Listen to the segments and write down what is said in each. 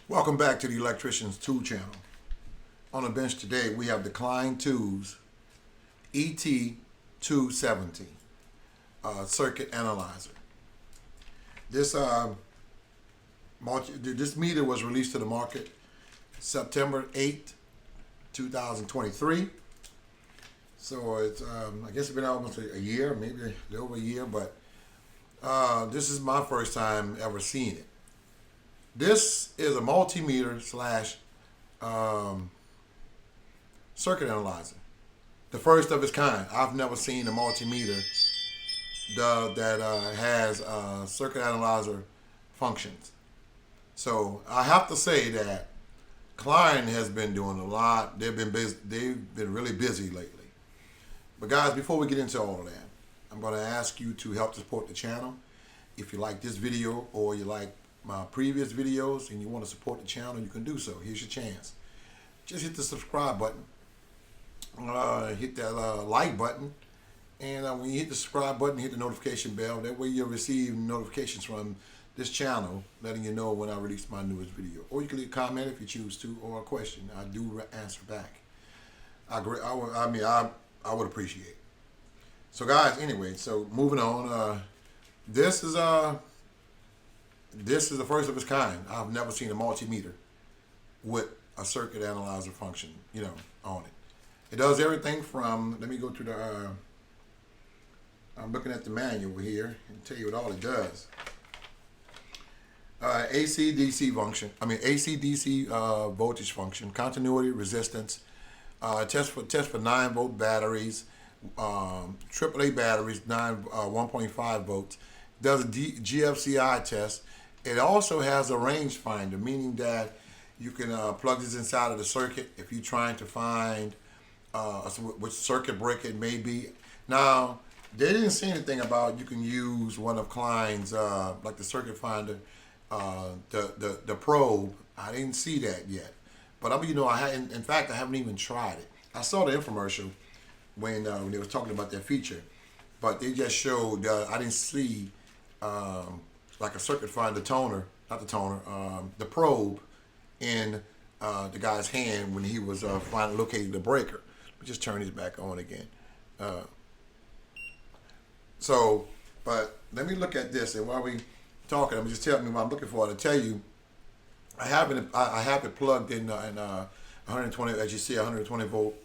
Welcome back to the Electrician's Tool Channel. On the bench today, we have the KLEIN Tools ET270 circuit analyzer. This this meter was released to the market September 8th, 2023. So it's I guess it's been almost a year, maybe a little over a year, but this is my first time ever seeing it. This is a multimeter slash circuit analyzer, the first of its kind. I've never seen a multimeter that has circuit analyzer functions. So I have to say that KLEIN has been doing a lot. They've been busy. They've been really busy lately. But guys, before we get into all of that, I'm going to ask you to help support the channel. If you like this video or you like my previous videos and you want to support the channel, you can do so. Here's your chance. Just hit the subscribe button, hit that like button, and when you hit the subscribe button, hit the notification bell. That way you'll receive notifications from this channel letting you know when I release my newest video. Or you can leave a comment if you choose to, or a question. I do answer back. I would appreciate it. So guys, anyway, so moving on. This is the first of its kind. I've never seen a multimeter with a circuit analyzer function, on it. It does everything from, let me go to the, I'm looking at the manual here and tell you what all it does. AC/DC function, AC/DC voltage function, continuity, resistance, test for 9-volt batteries, AAA batteries, 1.5 volts. Does a GFCI test. It also has a rangefinder, meaning that you can plug this inside of the circuit if you're trying to find which circuit breaker it may be. Now, they didn't say anything about you can use one of KLEIN's, like the circuit finder, the probe. I didn't see that yet. But in fact, I haven't even tried it. I saw the infomercial when they was talking about that feature, but they just showed, I didn't see like a circuit finder the probe in the guy's hand when he was finally locating the breaker. Let me just turn these back on again. But let me look at this, and while we talking, I'm just telling me what I'm looking for. To tell you, I have it plugged in 120, as you see, 120 volt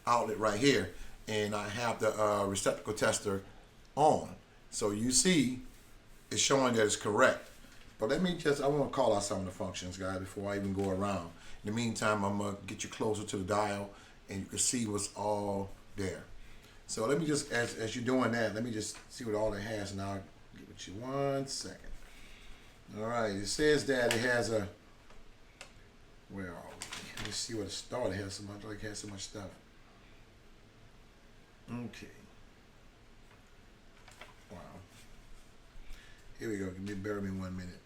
outlet right here, and I have the receptacle tester on. So you see, it's showing that it's correct. But I want to call out some of the functions, guys, before I even go around. In the meantime, I'm going to get you closer to the dial, and you can see what's all there. So let me just, as you're doing that, let me just see what all it has, and I'll give it you 1 second. All right, it says that it has a, let me see what it started. It has so much stuff. Okay. Wow. Here we go. Bear me 1 minute.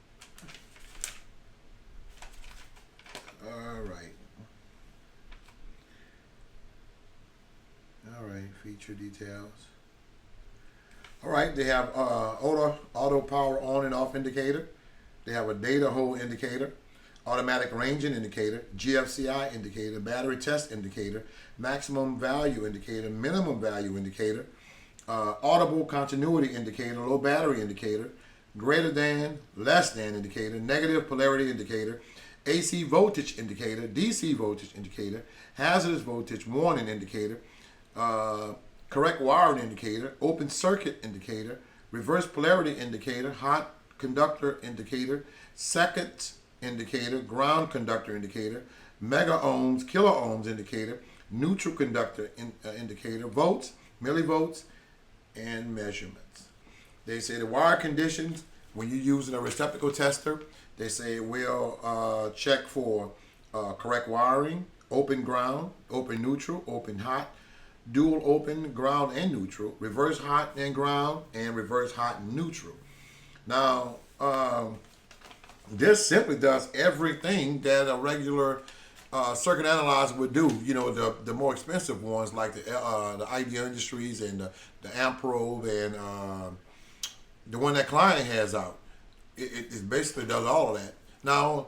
All right. Feature details. All right. They have auto power on and off indicator. They have a data hole indicator, automatic ranging indicator, GFCI indicator, battery test indicator, maximum value indicator, minimum value indicator, audible continuity indicator, low battery indicator, greater than, less than indicator, negative polarity indicator, AC voltage indicator, DC voltage indicator, hazardous voltage warning indicator, correct wiring indicator, open circuit indicator, reverse polarity indicator, hot conductor indicator, second indicator, ground conductor indicator, mega ohms, kilo ohms indicator, neutral conductor indicator, volts, millivolts, and measurements. They say the wire conditions, when you're using a receptacle tester, they say it will check for correct wiring, open ground, open neutral, open hot, dual open ground and neutral, reverse hot and ground, and reverse hot and neutral. Now, this simply does everything that a regular circuit analyzer would do. The more expensive ones like the Idea Industries and the Amp Probe and the one that KLEIN has out. It basically does all of that. Now,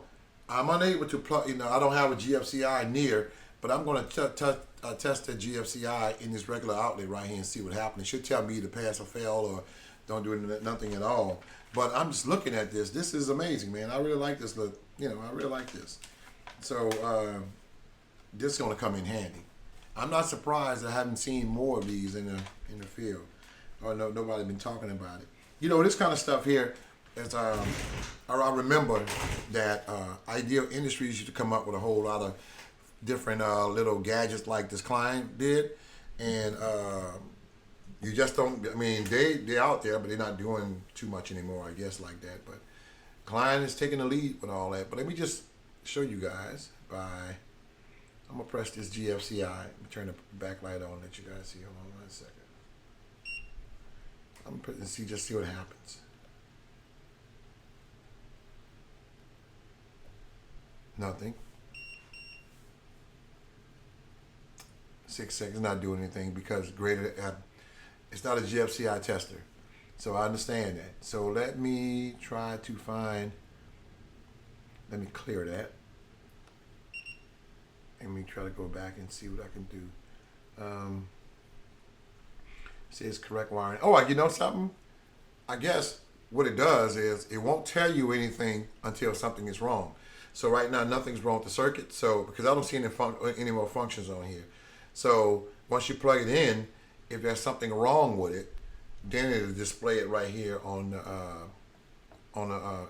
I'm unable to plug. I don't have a GFCI near, but I'm going to test the GFCI in this regular outlet right here and see what happens. It should tell me to pass or fail or don't do nothing at all. But I'm just looking at this. This is amazing, man. I really like this. Look, I really like this. So this is going to come in handy. I'm not surprised I haven't seen more of these in the field, or nobody been talking about it. This kind of stuff here. As I remember that Ideal Industries used to come up with a whole lot of different little gadgets like this KLEIN did, and you just don't. I mean, they're out there, but they're not doing too much anymore, I guess, like that. But KLEIN is taking the lead with all that. But let me just show you guys by. I'm gonna press this GFCI. Let me turn the backlight on. Let you guys see. Hold on 1 second. I'm gonna see what happens. Nothing. 6 seconds, not doing anything because it's not a GFCI tester. So I understand that. So let me try to let me clear that. Let me try to go back and see what I can do. Says correct wiring. Oh, you know something? I guess what it does is it won't tell you anything until something is wrong. So right now nothing's wrong with the circuit. So because I don't see any more functions on here. So once you plug it in, if there's something wrong with it, then it'll display it right here on the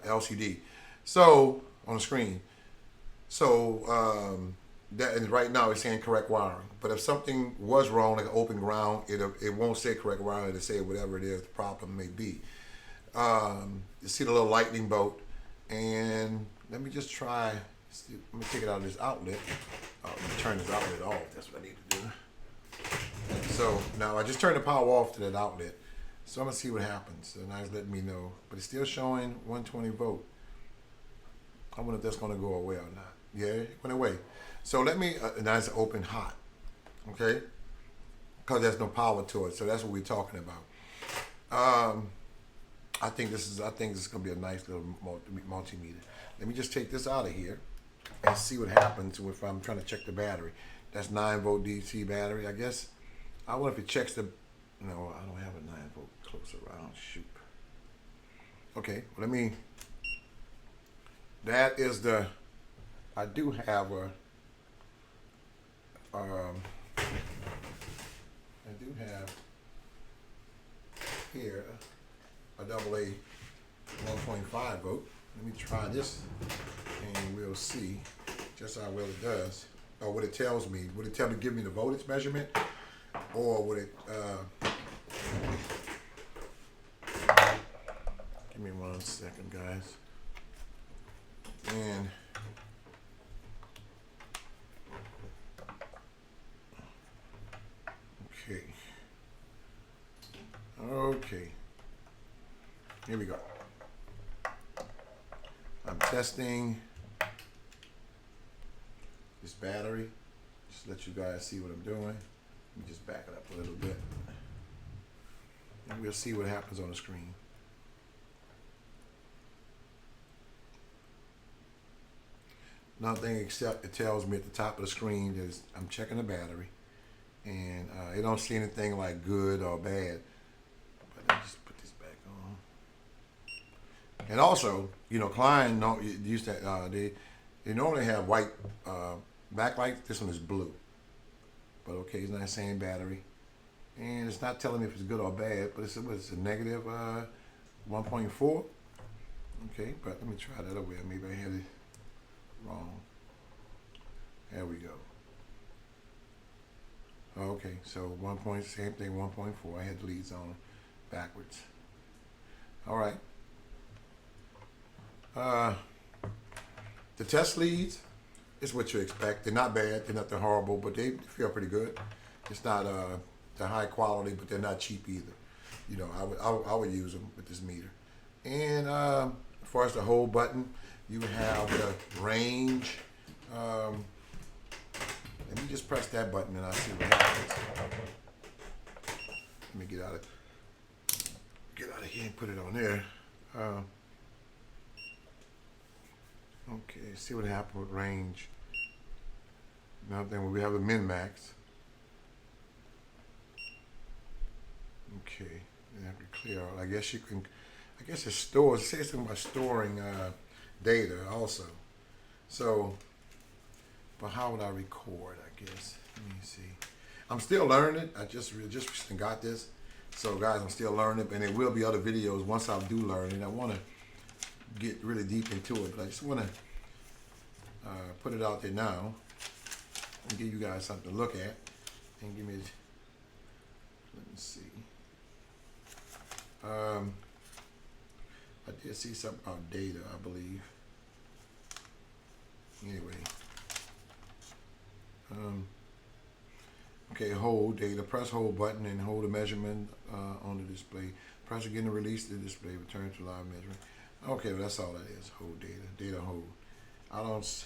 LCD. So on the screen. So that and right now it's saying correct wiring. But if something was wrong, like open ground, it won't say correct wiring. It'll say whatever it is the problem may be. You see the little lightning bolt, and let me just try. Let me take it out of this outlet. Let me turn this outlet off. That's what I need to do. So now I just turned the power off to that outlet. So I'm gonna see what happens. So now it's letting me know, but it's still showing 120 volt. I wonder if that's gonna go away or not. Yeah, it went away. So let me. Now it's open hot. Okay, because there's no power to it. So that's what we're talking about. I think this is gonna be a nice little multimeter. Let me just take this out of here and see what happens if I'm trying to check the battery. That's 9 volt DC battery. I guess I wonder if it checks the. No, I don't have a 9 volt close around. Shoot. Okay, let me. That is the. I do have a. I do have here a double A 1.5 volt. Let me try this and we'll see just how well it does, or what it tells me. Would it tell me, give me the voltage measurement, or would it give me 1 second, guys. And okay, here we go. I'm testing this battery. Just let you guys see what I'm doing. Let me just back it up a little bit, and we'll see what happens on the screen. Nothing except it tells me at the top of the screen that I'm checking the battery, and it don't see anything like good or bad. But let me just put this back on. And also, KLEIN used to they normally have white backlight. This one is blue. But okay, it's not saying battery, and it's not telling me if it's good or bad. But it's a negative 1.4. Okay, but let me try that over here. Maybe I had it wrong. There we go. Okay, so same thing, 1.4. I had the leads on backwards. All right. The test leads is what you expect. They're not bad. They're nothing horrible, but they feel pretty good. It's not the high quality, but they're not cheap either. I would use them with this meter. And as far as the hold button, you have the range. Let me just press that button and I'll see what happens. Let me get out of here and put it on there. Okay, see what happened with range. Now then we have the min max. Okay, you have to clear out. I guess you can, I guess it stores, it says something about storing data also. So, but how would I record, I guess? Let me see. I'm still learning it. I just recently got this. So guys, I'm still learning it, and there will be other videos once I do learn it. I want to get really deep into it, but I just want to put it out there now and give you guys something to look at. And give me, let me see. I did see something about data, I believe. Anyway. Okay, hold data. Press hold button and hold the measurement on the display. Press again to release the display. Return to live measurement. Okay, well, that's all that is. Hold data. Data hold. I don't.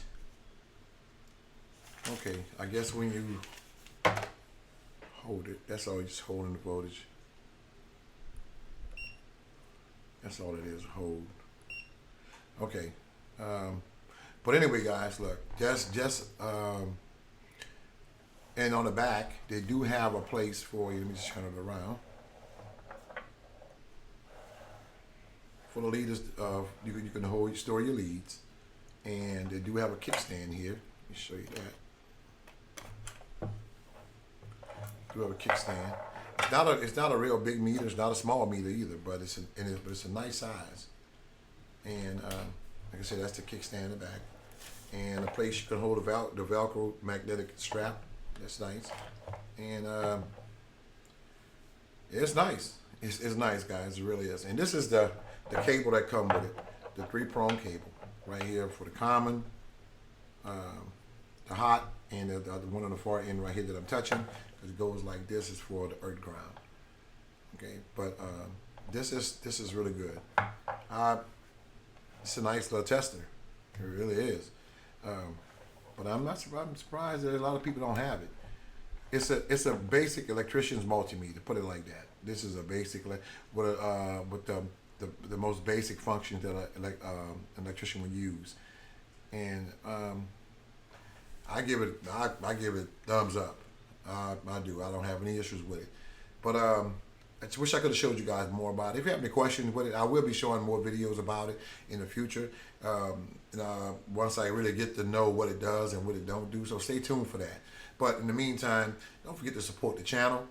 Okay, I guess when you hold it, that's all. You're just holding the voltage. That's all it is. Hold. Okay. But anyway, guys, look. And on the back, they do have a place for you. Let me just turn it around. For the leaders, you can hold, store your leads, and they do have a kickstand here. Let me show you that. Do have a kickstand. It's not a real big meter. It's not a small meter either, but it's a nice size. And like I said, that's the kickstand in the back, and a place you can hold the Velcro magnetic strap. That's nice, and it's nice. It's nice, guys. It really is. And this is the cable that comes with it, the 3-prong cable right here for the common, the hot, and the one on the far end right here that I'm touching, because it goes like this, is for the earth ground. Okay, but this is really good. It's a nice little tester. It really is. But I'm surprised that a lot of people don't have it. It's a basic electrician's multimeter. Put it like that. This is a basic with the most basic functions that an electrician would use, and I give it thumbs up. I do. I don't have any issues with it. But I just wish I could have showed you guys more about it. If you have any questions with it, I will be showing more videos about it in the future. Once I really get to know what it does and what it don't do. So stay tuned for that. But in the meantime, don't forget to support the channel.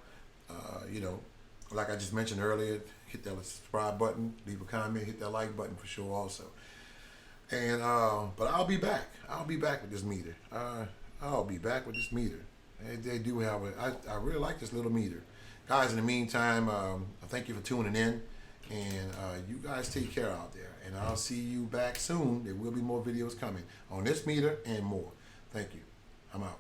Like I just mentioned earlier, hit that subscribe button, leave a comment, hit that like button for sure also. And but I'll be back. I'll be back with this meter. I'll be back with this meter. They do have I really like this little meter. Guys, in the meantime, thank you for tuning in. And you guys take care out there. And I'll see you back soon. There will be more videos coming on this meter and more. Thank you. I'm out.